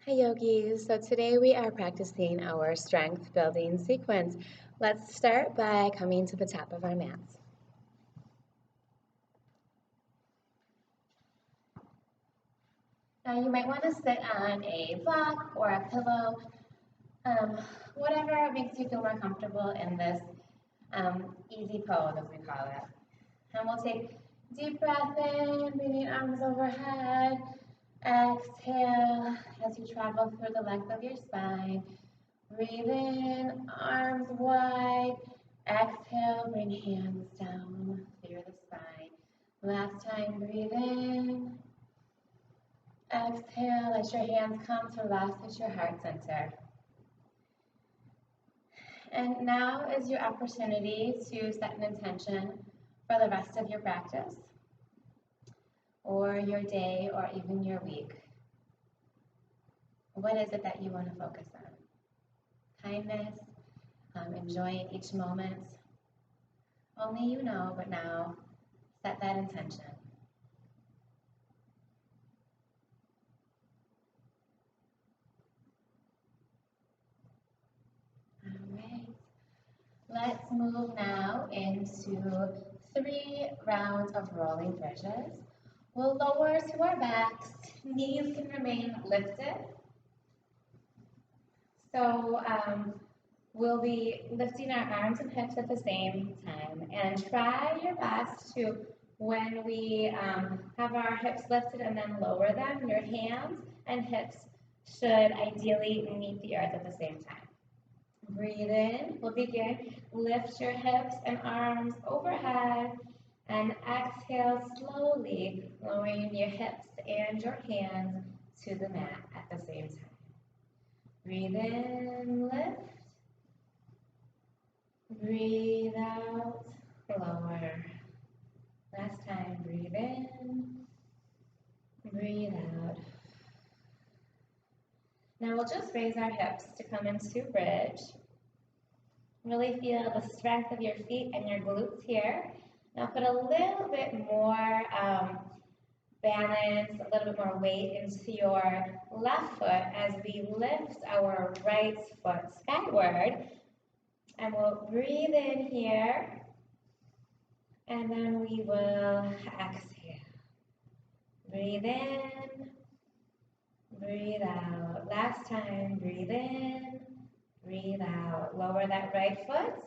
Hi yogis, so today we are practicing our strength building sequence. Let's start by coming to the top of our mats. Now you might want to sit on a block or a pillow, whatever makes you feel more comfortable in this easy pose, as we call it. And we'll take deep breath in, bringing arms overhead. Exhale as you travel through the length of your spine. Breathe in, arms wide. Exhale, bring hands down through the spine. Last time, breathe in. Exhale, let your hands come to rest at your heart center. And now is your opportunity to set an intention for the rest of your practice, or your day, or even your week. What is it that you want to focus on? Kindness, enjoying each moment. Only you know, but now set that intention. All right. Let's move now into 3 rounds of rolling bridges. We'll lower to our backs. Knees can remain lifted. So we'll be lifting our arms and hips at the same time. And try your best to, when we have our hips lifted and then lower them, your hands and hips should ideally meet the earth at the same time. Breathe in. We'll begin. Lift your hips and arms overhead. And exhale slowly, lowering your hips and your hands to the mat at the same time. Breathe in, lift. Breathe out, lower. Last time, breathe in, breathe out. Now we'll just raise our hips to come into bridge. Really feel the strength of your feet and your glutes here. Now put a little bit more balance, a little bit more weight into your left foot as we lift our right foot skyward. And we'll breathe in here, and then we will exhale. Breathe in, breathe out. Last time, breathe in, breathe out. Lower that right foot.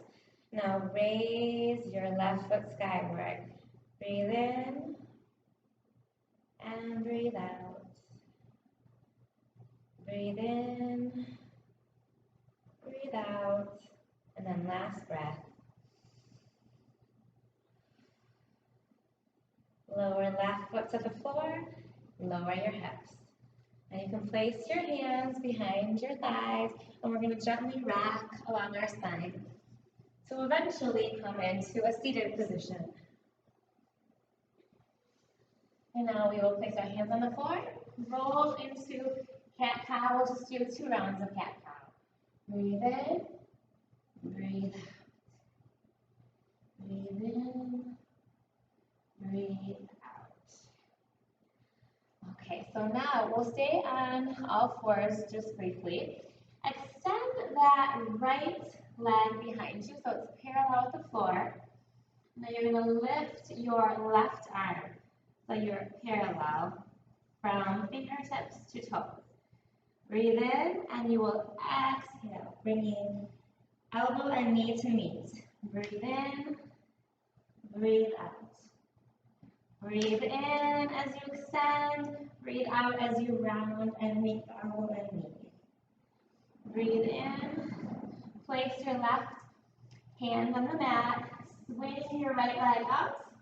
Now raise your left foot skyward. Breathe in and breathe out. Breathe in, breathe out. And then last breath. Lower left foot to the floor, lower your hips. And you can place your hands behind your thighs, and we're going to gently rock along our spine to eventually come into a seated position. And now we will place our hands on the floor, roll into cat-cow. We'll just do 2 rounds of cat-cow. Breathe in. Breathe out. Breathe in. Breathe out. Okay, so now we'll stay on all fours just briefly. Extend that right leg behind you so it's parallel with the floor. Now you're going to lift your left arm so you're parallel from fingertips to toes. Breathe in and you will exhale, bringing elbow and knee to meet. Breathe in, breathe out. Breathe in as you extend, breathe out as you round and meet elbow and knee. Breathe in, place your left hand on the mat, swing your right leg up.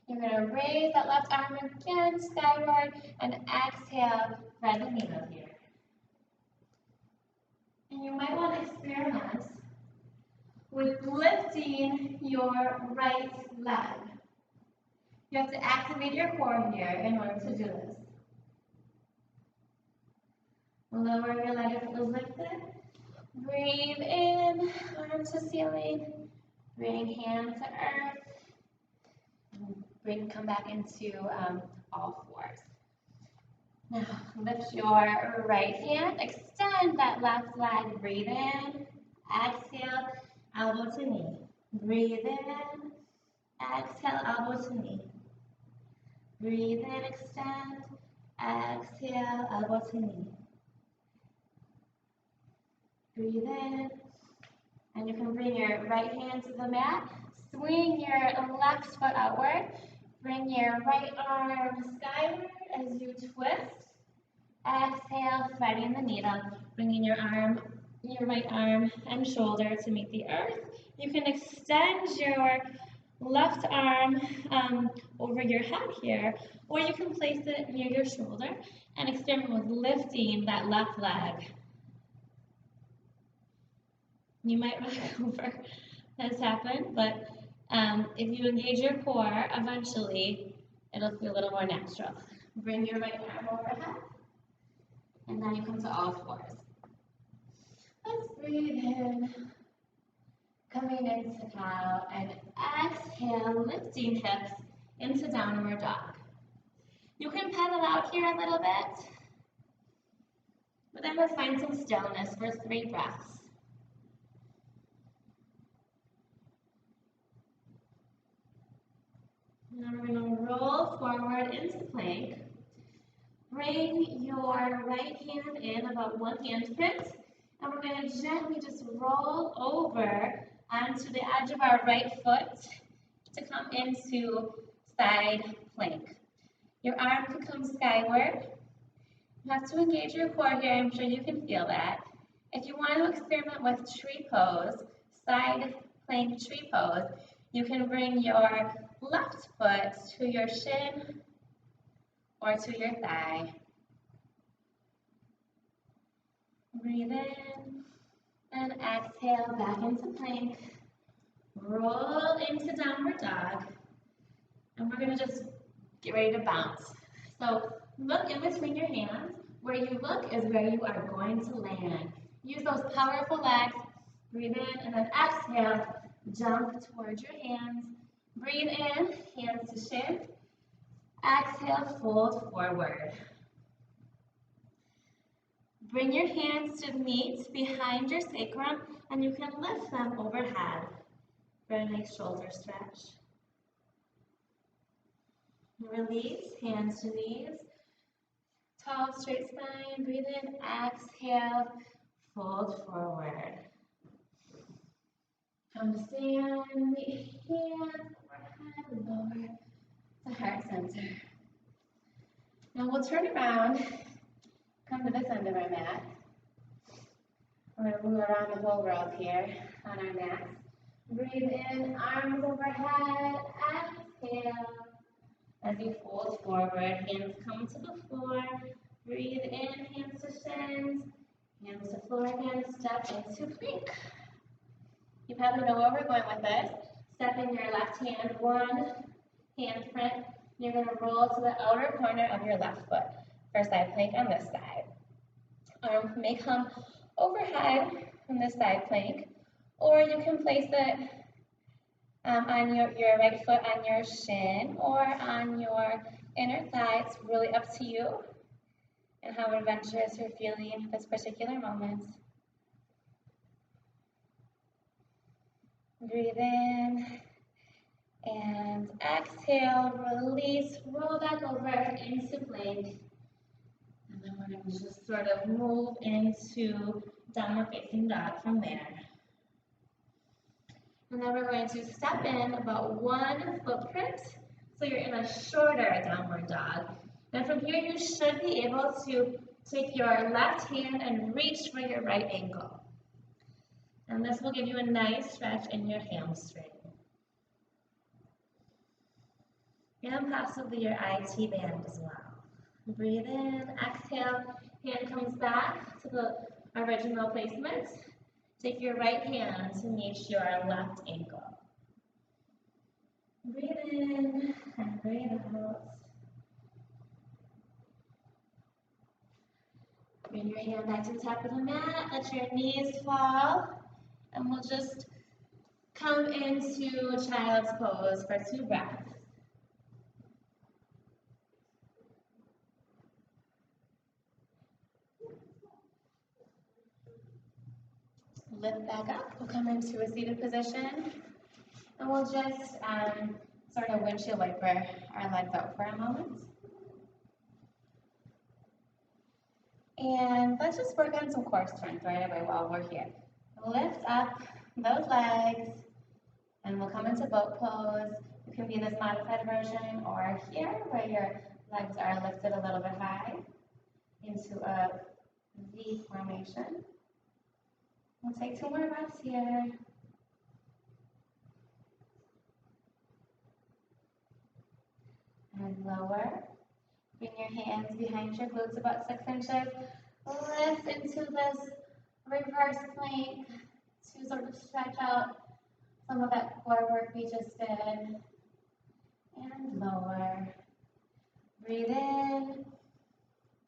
You're going to raise that left arm again skyward and exhale, thread the needle here. And you might want to experiment with lifting your right leg. You have to activate your core here in order to do this. Lower your leg if it was lifted. Breathe in, arm to ceiling. Bring hand to earth. Come back into all fours. Now lift your right hand, extend that left leg, breathe in, exhale, elbow to knee. Breathe in, exhale, elbow to knee. Breathe in, extend, exhale, elbow to knee. Breathe in, and you can bring your right hand to the mat, swing your left foot outward, bring your right arm skyward as you twist. Exhale, threading the needle, bringing your right arm and shoulder to meet the earth. You can extend your left arm over your head here, or you can place it near your shoulder and experiment with lifting that left leg. You might rock over, has happened, but if you engage your core, eventually it'll feel a little more natural. Bring your right arm overhead. And now you come to all fours. Let's breathe in, coming into cow, and exhale, lifting hips into downward dog. You can pedal out here a little bit, but then let's find some stillness for 3 breaths. Now we're going to roll forward into plank. Bring your right hand in about 1 hand print, and we're going to gently just roll over onto the edge of our right foot to come into side plank. Your arm can come skyward. You have to engage your core here. I'm sure you can feel that. If you want to experiment with tree pose, side plank tree pose, you can bring your left foot to your shin or to your thigh. Breathe in and exhale back into plank. Roll into downward dog. And we're going to just get ready to bounce. So look in between your hands. Where you look is where you are going to land. Use those powerful legs. Breathe in and then exhale. Jump towards your hands. Breathe in, hands to shin. Exhale, fold forward. Bring your hands to meet behind your sacrum, and you can lift them overhead for a nice shoulder stretch. Release, hands to knees. Tall, straight spine. Breathe in, exhale, fold forward. Come to stand, meet hands overhead, lower the heart center. Now we'll turn around, come to this end of our mat. We're going to move around the whole rope here on our mat. Breathe in, arms overhead, exhale. As you fold forward, hands come to the floor. Breathe in, hands to shins, hands to floor again, step into plank. You probably know where we're going with this. Step in your left hand, 1 hand print. You're going to roll to the outer corner of your left foot for side plank on this side. Arm may come overhead on this side plank, or you can place it on your right foot on your shin or on your inner thigh. It's really up to you and how adventurous you're feeling at this particular moment. Breathe in and exhale, release, roll back over into plank. And then we're going to just sort of move into downward facing dog from there. And then we're going to step in about 1 footprint, so you're in a shorter downward dog. And from here, you should be able to take your left hand and reach for your right ankle. And this will give you a nice stretch in your hamstring. And possibly your IT band as well. Breathe in, exhale, hand comes back to the original placement. Take your right hand to meet your left ankle. Breathe in and breathe out. Bring your hand back to the top of the mat, let your knees fall, and we'll just come into child's pose for 2 breaths. lift back up. We'll come into a seated position. And we'll just sort of windshield wiper our legs out for a moment. And let's just work on some core strength right away while we're here. Lift up those legs, and we'll come into boat pose. You can be this modified version or here where your legs are lifted a little bit high into a V formation. We'll take 2 more breaths here. And lower. Bring your hands behind your glutes about 6 inches. Lift into this reverse plank to sort of stretch out some of that core work we just did. And lower. Breathe in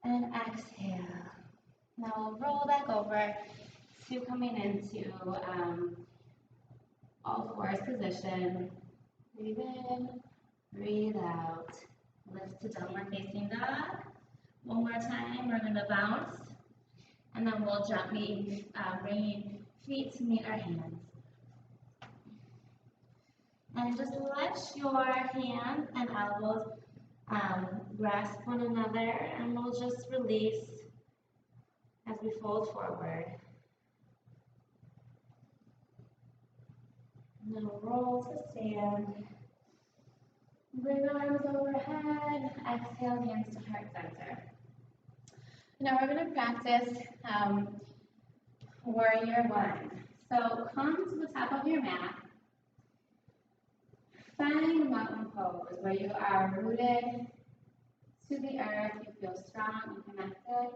and exhale. Now we'll roll back over to coming into all fours position. Breathe in, breathe out. Lift to downward facing dog. One more time, we're going to bounce. And then we'll gently bring feet to meet our hands. And just let your hands and elbows grasp one another, and we'll just release as we fold forward. Now roll to stand. Bring arms overhead. Exhale, hands to heart center. Now we're going to practice Warrior One. So come to the top of your mat. Find mountain pose where you are rooted to the earth. You feel strong and connected.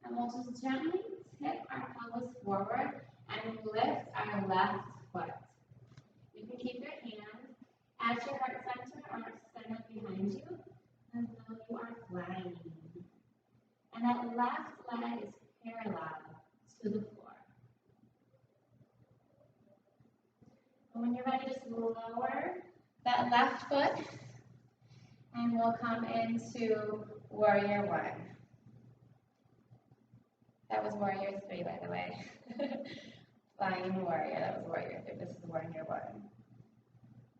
And we'll just gently tip our pelvis forward and lift our left foot. You can keep your hands at your heart center or extended behind you as though you are flying. And that left leg is parallel to the floor. And when you're ready, just lower that left foot and we'll come into Warrior One. That was Warrior 3, by the way. Flying Warrior, that was Warrior 3. This is Warrior 1.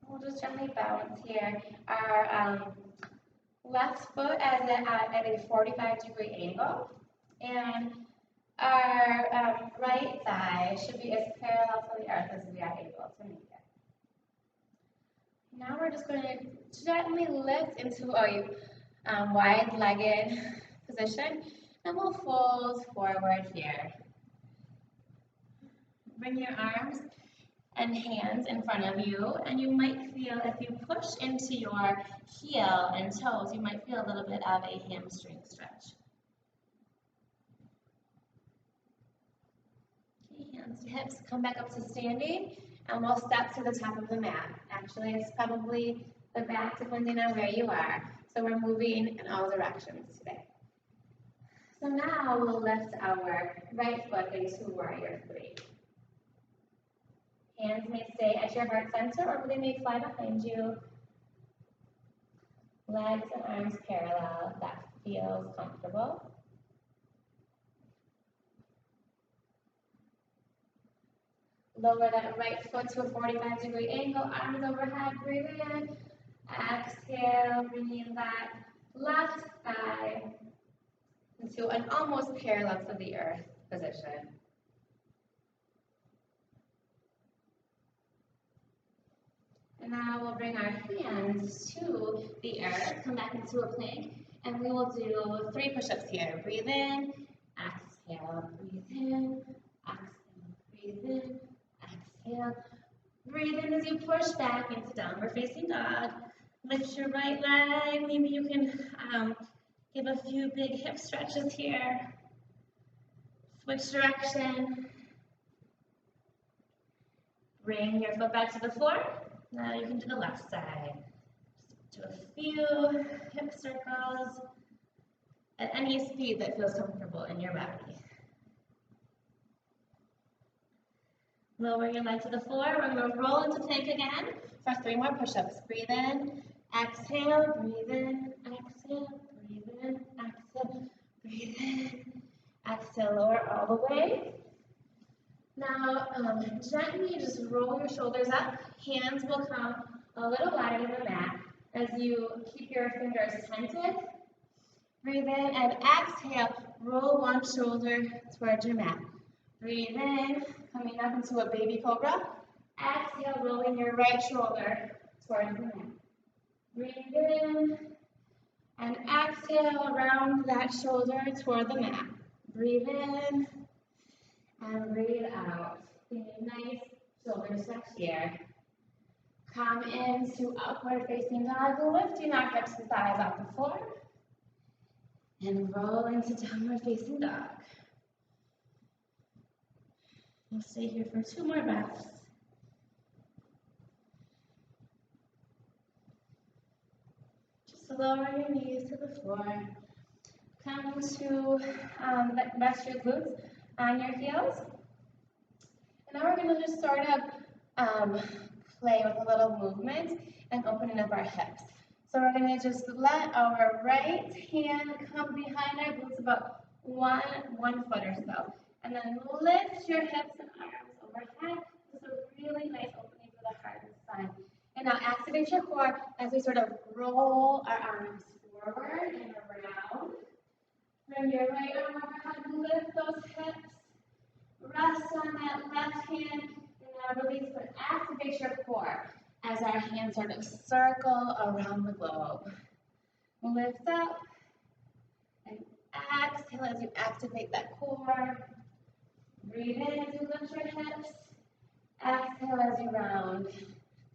We'll just gently bounce here. Our left foot is at a 45-degree angle, and our right thigh should be as parallel to the earth as we are able to make it. Now we're just going to gently lift into a wide-legged position, and we'll fold forward here. Bring your arms and hands in front of you, and you might feel, if you push into your heel and toes, you might feel a little bit of a hamstring stretch. Okay, hands to hips, come back up to standing, and we'll step to the top of the mat. Actually, it's probably the back depending on where you are. So we're moving in all directions today. So now we'll lift our right foot into Warrior 3. Hands may stay at your heart center or they may fly behind you. Legs and arms parallel, if that feels comfortable. Lower that right foot to a 45-degree angle, arms overhead, breathe in. Exhale, bringing that left thigh into an almost parallel to the earth position. And now we'll bring our hands to the earth, come back into a plank, and we will do 3 push-ups here. Breathe in, exhale, breathe in, exhale, breathe in, exhale. Breathe in as you push back into downward facing dog. Lift your right leg. Maybe you can give a few big hip stretches here. Switch direction. Bring your foot back to the floor. Now you can do the left side. Just do a few hip circles at any speed that feels comfortable in your body. Lower your leg to the floor. We're going to roll into plank again for 3 more push-ups. Breathe in, exhale, breathe in, exhale, breathe in, exhale, breathe in, exhale. Lower all the way. Now, gently just roll your shoulders up. Hands will come a little wider than the mat as you keep your fingers tented. Breathe in and exhale. Roll one shoulder towards your mat. Breathe in, coming up into a baby cobra. Exhale, rolling your right shoulder towards the mat. Breathe in and exhale, round that shoulder toward the mat. Breathe in and breathe out. Give me a nice shoulder stretch here. Come into upward facing dog, lifting our hips and thighs off the floor. And roll into downward facing dog. We'll stay here for 2 more breaths. Just lower your knees to the floor. Come to rest your glutes on your heels. And now we're going to just sort of play with a little movement and opening up our hips. So we're going to just let our right hand come behind our glutes about one foot or so. And then lift your hips and arms overhead. This is a really nice opening for the heart and spine. And now activate your core as we sort of roll our arms forward and around. Bring your right arm overhead, lift those hips. Rest on that left hand, and now release, but activate your core as our hands sort of circle around the globe. Lift up and exhale as you activate that core. Breathe in as you lift your hips. Exhale as you round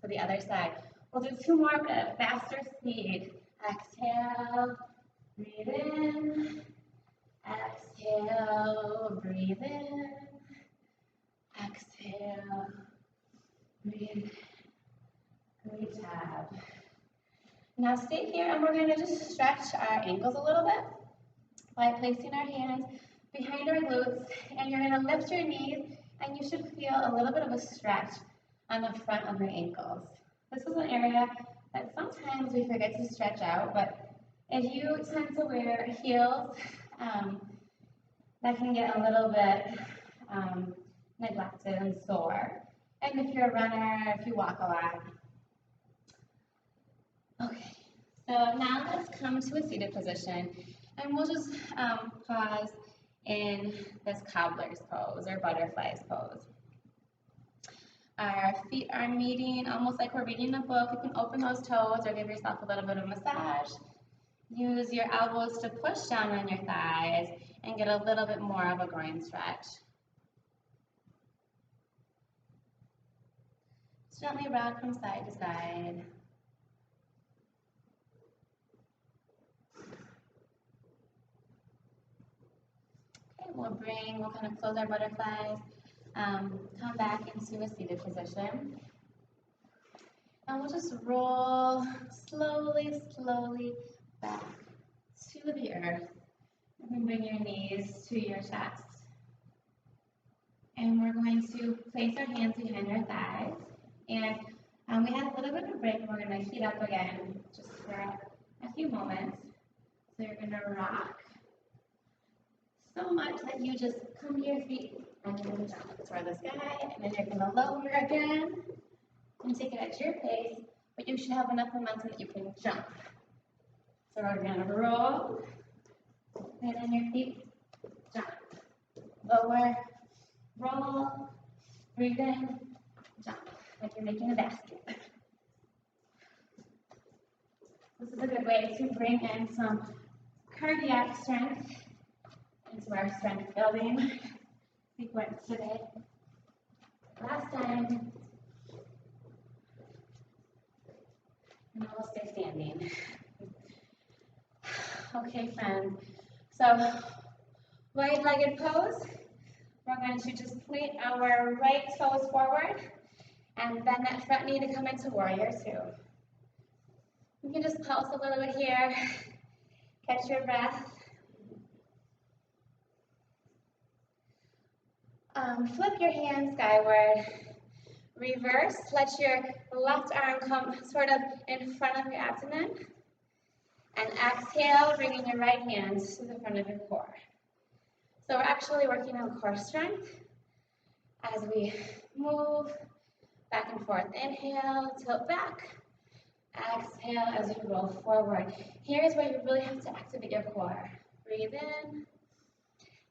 to the other side. We'll do 2 more, but at a faster speed. Exhale, breathe in. Exhale, breathe in. Exhale, breathe. Great job. Now stay here and we're going to just stretch our ankles a little bit by placing our hands behind our glutes, and you're going to lift your knees and you should feel a little bit of a stretch on the front of your ankles. This is an area that sometimes we forget to stretch out, but if you tend to wear heels, that can get a little bit neglected and sore. And if you're a runner, if you walk a lot. Okay, so now let's come to a seated position, and we'll just pause in this cobbler's pose or butterfly's pose. Our feet are meeting almost like we're reading a book. You can open those toes or give yourself a little bit of massage. Use your elbows to push down on your thighs and get a little bit more of a groin stretch. Gently rock from side to side. Okay, we'll kind of close our butterflies, come back into a seated position. And we'll just roll slowly back to the earth. You can bring your knees to your chest. And we're going to place our hands behind our thighs. And we had a little bit of a break. We're going to heat up again just for a few moments. So you're going to rock so much that you just come to your feet and you're going to jump toward the sky. And then you're going to lower again and take it at your pace. But you should have enough momentum that you can jump. So we're going to roll, and then your feet, jump. Lower, roll, breathe in, jump, like you're making a basket. This is a good way to bring in some cardiac strength into our strength building sequence today. Last time, and we'll stay standing. Okay, friends, so wide-legged pose. We're going to just point our right toes forward and bend that front knee to come into warrior 2. You can just pulse a little bit here, catch your breath. Flip your hands skyward. Reverse, let your left arm come sort of in front of your abdomen. And exhale, bringing your right hands to the front of your core. So we're actually working on core strength. As we move back and forth, inhale, tilt back. Exhale as you roll forward. Here's where you really have to activate your core. Breathe in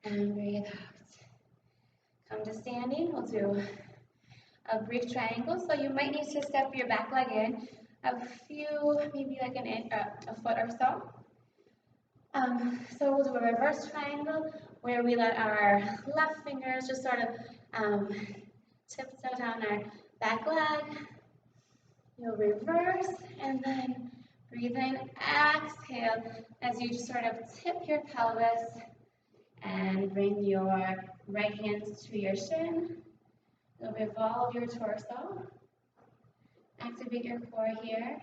and breathe out. Come to standing. We'll do a brief triangle. So you might need to step your back leg in a few, maybe like a foot or so. So we'll do a reverse triangle where we let our left fingers just sort of tiptoe down our back leg. You'll reverse and then breathe in, exhale as you just sort of tip your pelvis and bring your right hands to your shin. You'll revolve your torso. Activate your core here.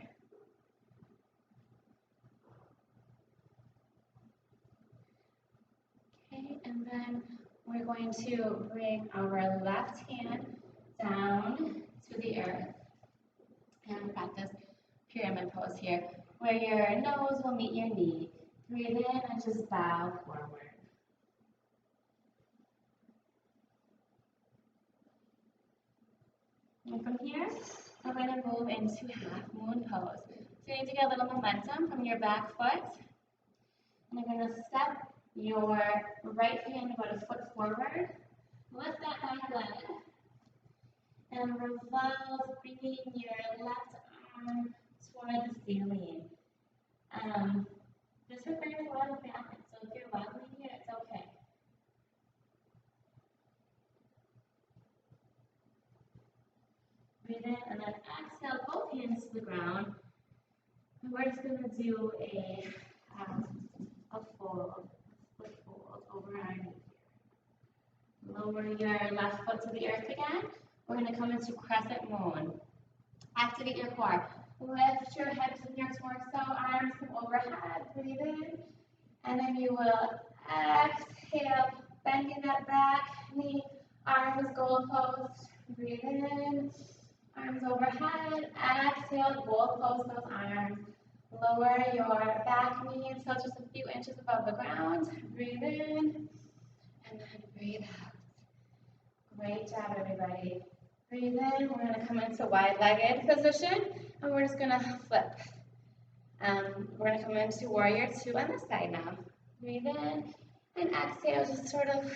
Okay, and then we're going to bring our left hand down to the earth and practice pyramid pose here, where your nose will meet your knee. Breathe in and just bow forward. And from here, we're going to move into half moon pose. So you need to get a little momentum from your back foot. And you're going to step your right hand about a foot forward. Lift that back leg. And revolve, bringing your left arm toward the ceiling. This requires a lot of balance, so if you're wobbling here, it's okay. Breathe in and then exhale, both hands to the ground. And we're just going to do a fold, split fold over our knee here. Lower your left foot to the earth again. We're going to come into crescent moon. Activate your core. Lift your hips and your torso, arms come overhead. Breathe in. And then you will exhale, bending that back knee, arms goal post. Breathe in, arms overhead. Exhale, goal post those arms. Lower your back knee until just a few inches above the ground. Breathe in, and then breathe out. Great job, everybody. Breathe in, we're going to come into wide-legged position, and we're just going to flip. We're going to come into warrior two on this side now. Breathe in, and exhale, just sort of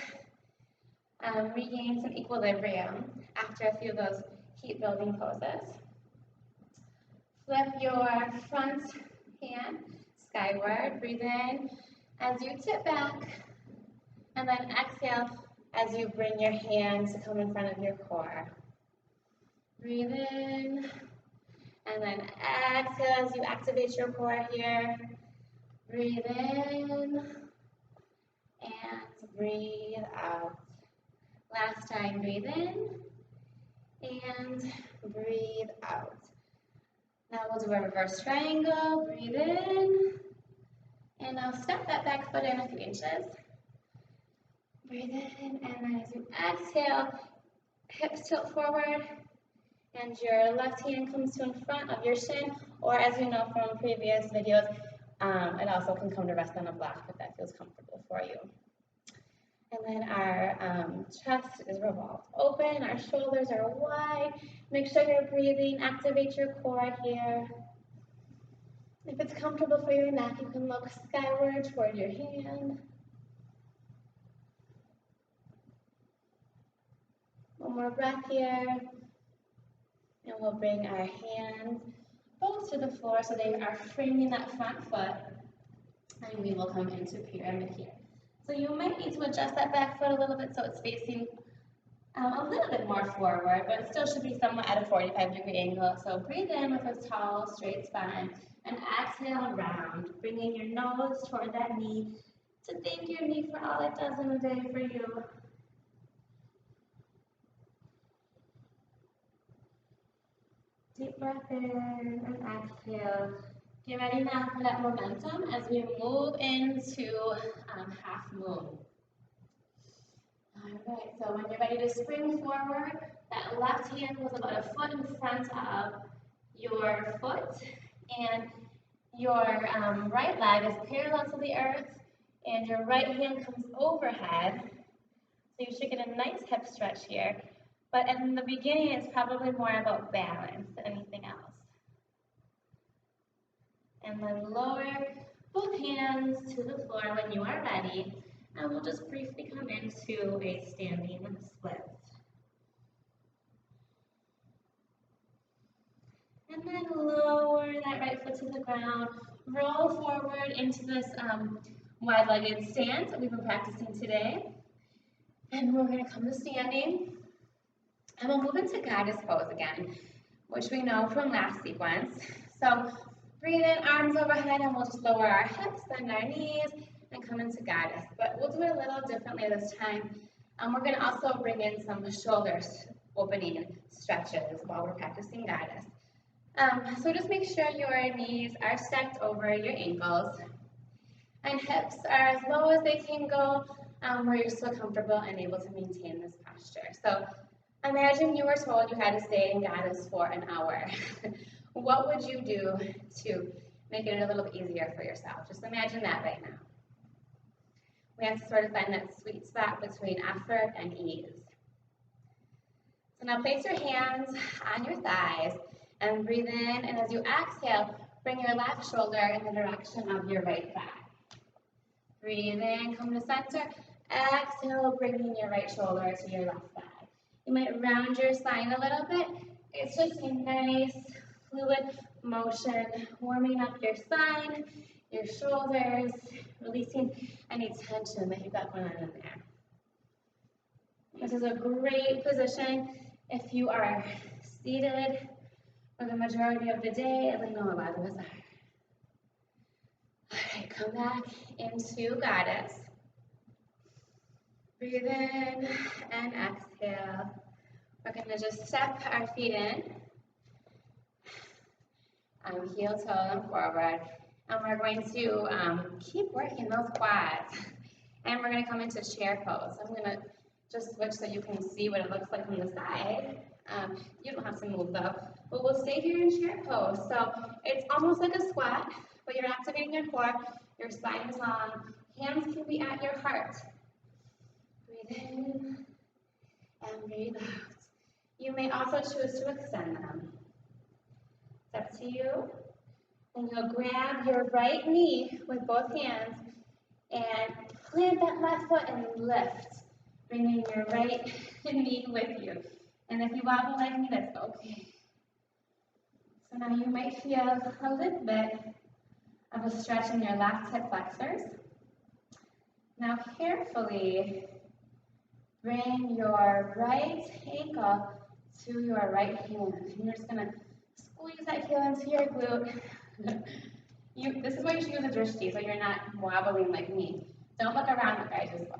regain some equilibrium after a few of those heat-building poses. Flip your front hand skyward. Breathe in as you tip back, and then exhale as you bring your hands to come in front of your core. Breathe in, and then exhale as you activate your core here. Breathe in, and breathe out. Last time, breathe in, and breathe out. Now we'll do a reverse triangle. Breathe in, and now step that back foot in a few inches. Breathe in, and then as you exhale, hips tilt forward, and your left hand comes to in front of your shin, or as you know from previous videos, it also can come to rest on a block if that feels comfortable for you. And then our chest is revolved open, our shoulders are wide. Make sure you're breathing, activate your core here. If it's comfortable for your neck, you can look skyward toward your hand. One more breath here. And we'll bring our hands both to the floor so they are framing that front foot. And we will come into pyramid here. So you might need to adjust that back foot a little bit so it's facing a little bit more forward, but it still should be somewhat at a 45-degree angle. So breathe in with a tall, straight spine, and exhale round, bringing your nose toward that knee to thank your knee for all it does in a day for you. Deep breath in and exhale. Get ready now for that momentum as we move into half moon. All right, so when you're ready to spring forward, that left hand was about a foot in front of your foot, and your right leg is parallel to the earth, and your right hand comes overhead. So you should get a nice hip stretch here. But in the beginning, it's probably more about balance than anything else. And then lower both hands to the floor when you are ready. And we'll just briefly come into a standing split. And then lower that right foot to the ground. Roll forward into this wide-legged stance that we've been practicing today. And we're going to come to standing. And we'll move into goddess pose again, which we know from last sequence. So breathe in, arms overhead, and we'll just lower our hips, bend our knees, and come into goddess. But we'll do it a little differently this time. We're going to also bring in some shoulders opening stretches while we're practicing goddess. So just make sure your knees are stacked over your ankles, and hips are as low as they can go, where you're still comfortable and able to maintain this posture. So imagine you were told you had to stay in goddess for an hour. What would you do to make it a little bit easier for yourself? Just imagine that right now. We have to sort of find that sweet spot between effort and ease. So now place your hands on your thighs and breathe in, and as you exhale, bring your left shoulder in the direction of your right thigh. Breathe in, come to center. Exhale, bringing your right shoulder to your left thigh. You might round your spine a little bit. It's just a nice, fluid motion, warming up your spine, your shoulders, releasing any tension that you've got going on in there. This is a great position if you are seated for the majority of the day, as I know a lot of us are. All right, come back into goddess. Breathe in and exhale. We're going to just step our feet in. Heel, toe, and forward. And we're going to keep working those quads. And we're going to come into chair pose. I'm going to just switch so you can see what it looks like from the side. You don't have to move though. But we'll stay here in chair pose. So it's almost like a squat, but you're activating your core. Your spine is long. Hands can be at your heart. Breathe in and breathe out. You may also choose to extend them. It's up to you. And you'll grab your right knee with both hands and plant that left foot and lift, bringing your right knee with you. And if you wobble like me, that's okay. So now you might feel a little bit of a stretch in your left hip flexors. Now carefully bring your right ankle to your right hand. And you're just going to squeeze that heel into your glute. This is why you should use a drishti, so you're not wobbling like me. Don't look around like I just was.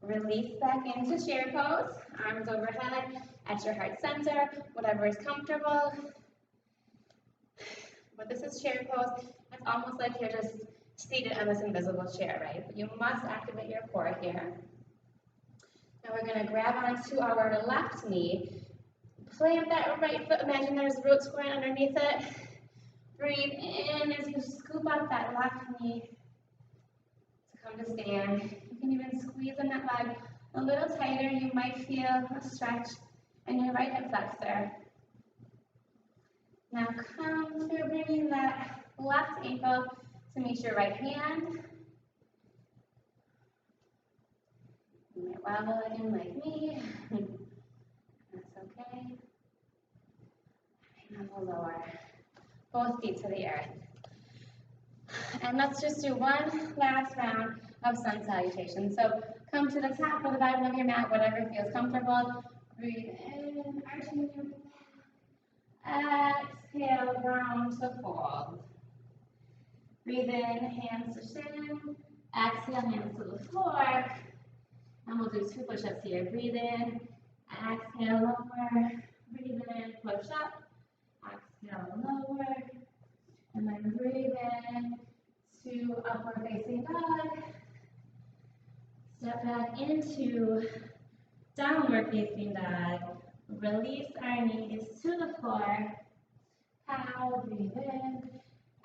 Release back into chair pose, arms overhead at your heart center, whatever is comfortable. But this is chair pose. It's almost like you're just seated on this invisible chair, right? But you must activate your core here. Now we're going to grab onto our left knee. Plant that right foot. Imagine there's roots growing underneath it. Breathe in as you scoop up that left knee to come to stand. You can even squeeze in that leg a little tighter. You might feel a stretch in your right hip flexor. Now come through bringing that left ankle to meet your right hand. You might wobble again like me. That's okay. And we'll lower both feet to the earth. And let's just do one last round of sun salutation. So come to the top or the bottom of your mat, whatever feels comfortable. Breathe in, arching your back. Exhale, round to fold. Breathe in, hands to shin. Exhale, hands to the floor. And we'll do 2 push-ups here. Breathe in, exhale, lower. Breathe in, push up. Exhale, lower. And then breathe in to upward facing dog. Step back into downward facing dog. Release our knees to the floor. Cow, breathe in.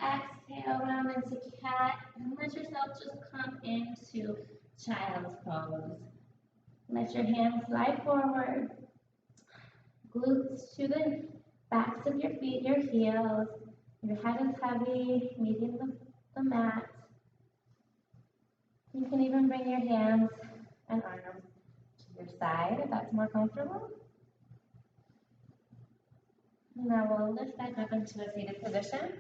Exhale, round into cat. And let yourself just come into child's pose. Let your hands slide forward. Glutes to the backs of your feet, your heels. Your head is heavy, meeting the mat. You can even bring your hands and arms to your side if that's more comfortable. Now we'll lift back up into a seated position.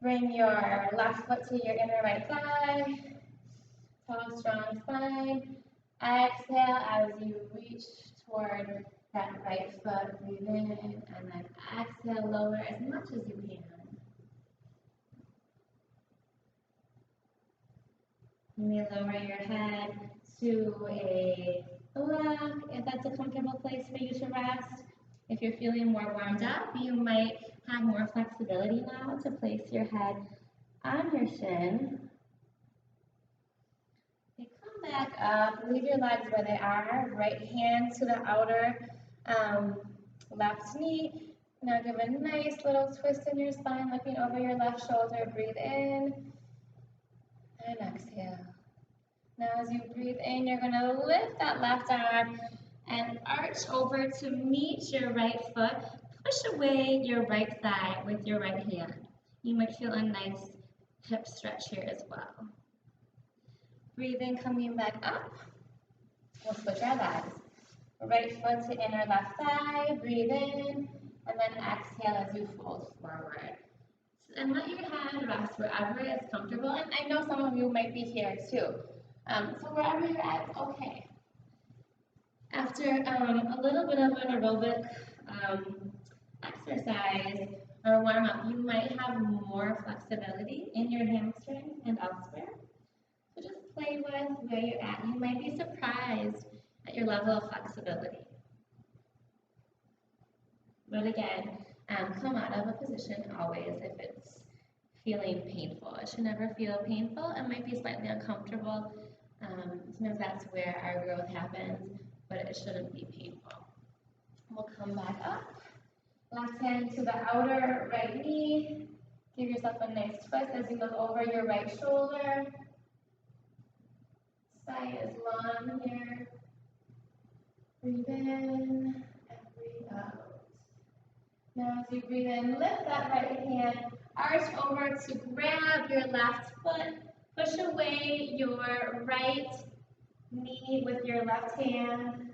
Bring your left foot to your inner right thigh. Tall, strong spine. Exhale as you reach toward that right foot. Breathe in and then exhale, lower as much as you can. You may lower your head to a block if that's a comfortable place for you to rest. If you're feeling more warmed up, you might have more flexibility now to place your head on your shin. Okay, come back up, leave your legs where they are, right hand to the outer left knee. Now give a nice little twist in your spine, looking over your left shoulder. Breathe in and exhale. Now as you breathe in, you're going to lift that left arm and arch over to meet your right foot. Push away your right thigh with your right hand. You might feel a nice hip stretch here as well. Breathe in, coming back up. We'll switch our legs. Right foot to inner left thigh. Breathe in, and then exhale as you fold forward. And let your head rest wherever is comfortable. And I know some of you might be here too. So wherever you're at, it's okay. After a little bit of an aerobic exercise or warm up, you might have more flexibility in your hamstring and elsewhere. So just play with where you're at. You might be surprised at your level of flexibility. But again, come out of a position always if it's feeling painful. It should never feel painful. It might be slightly uncomfortable. Sometimes that's where our growth happens, but it shouldn't be painful. We'll come back up. Left hand to the outer right knee. Give yourself a nice twist as you look over your right shoulder. Spine is long here. Breathe in and breathe out. Now as you breathe in, lift that right hand, arch over to grab your left foot. Push away your right knee with your left hand.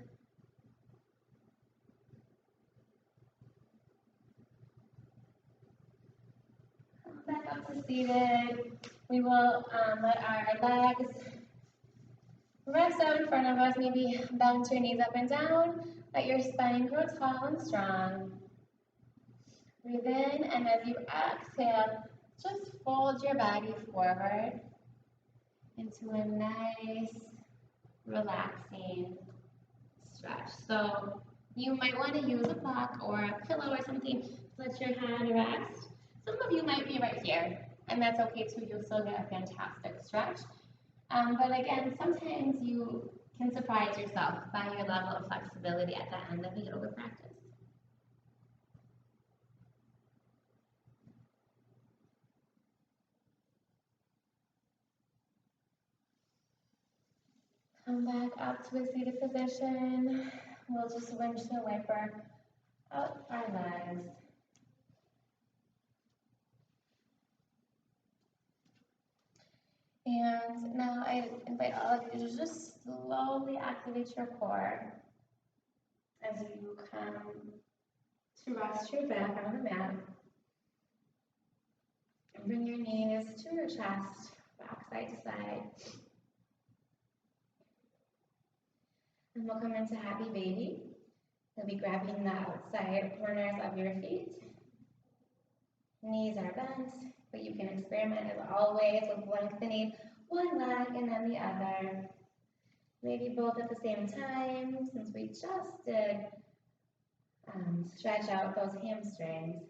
Come back up to seated. We will let our legs rest out in front of us. Maybe bounce your knees up and down. Let your spine grow tall and strong. Breathe in, and as you exhale, just fold your body forward into a nice, relaxing stretch. So you might want to use a block or a pillow or something to let your head rest. Some of you might be right here, and that's okay too. You'll still get a fantastic stretch. But again, sometimes you can surprise yourself by your level of flexibility at the end of a yoga practice. Come back up to a seated position. We'll just windshield wiper up our legs. And now I invite all of you to just slowly activate your core as you come to rest your back on the mat. And bring your knees to your chest, back side to side. And we'll come into happy baby. You'll be grabbing the outside corners of your feet. Knees are bent, but you can experiment as always with lengthening one leg and then the other. Maybe both at the same time, since we just did stretch out those hamstrings.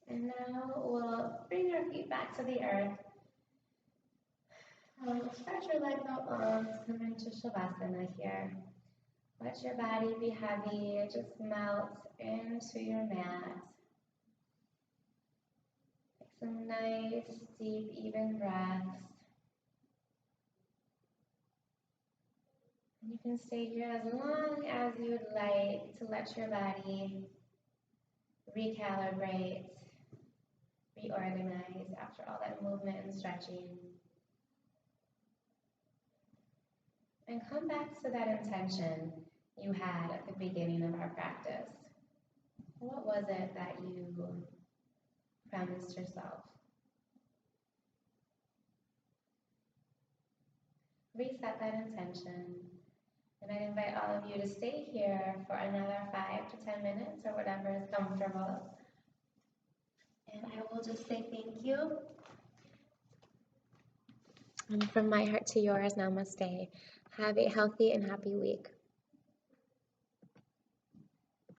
And now we'll bring our feet back to the earth. Stretch your legs out long, come into Shavasana here. Let your body be heavy, just melt into your mat. Some nice, deep, even breaths. And you can stay here as long as you would like to let your body recalibrate, reorganize after all that movement and stretching. And come back to that intention you had at the beginning of our practice. What was it that you promised yourself? Reset that intention. And I invite all of you to stay here for another 5 to 10 minutes or whatever is comfortable. And I will just say thank you. And from my heart to yours, namaste. Have a healthy and happy week.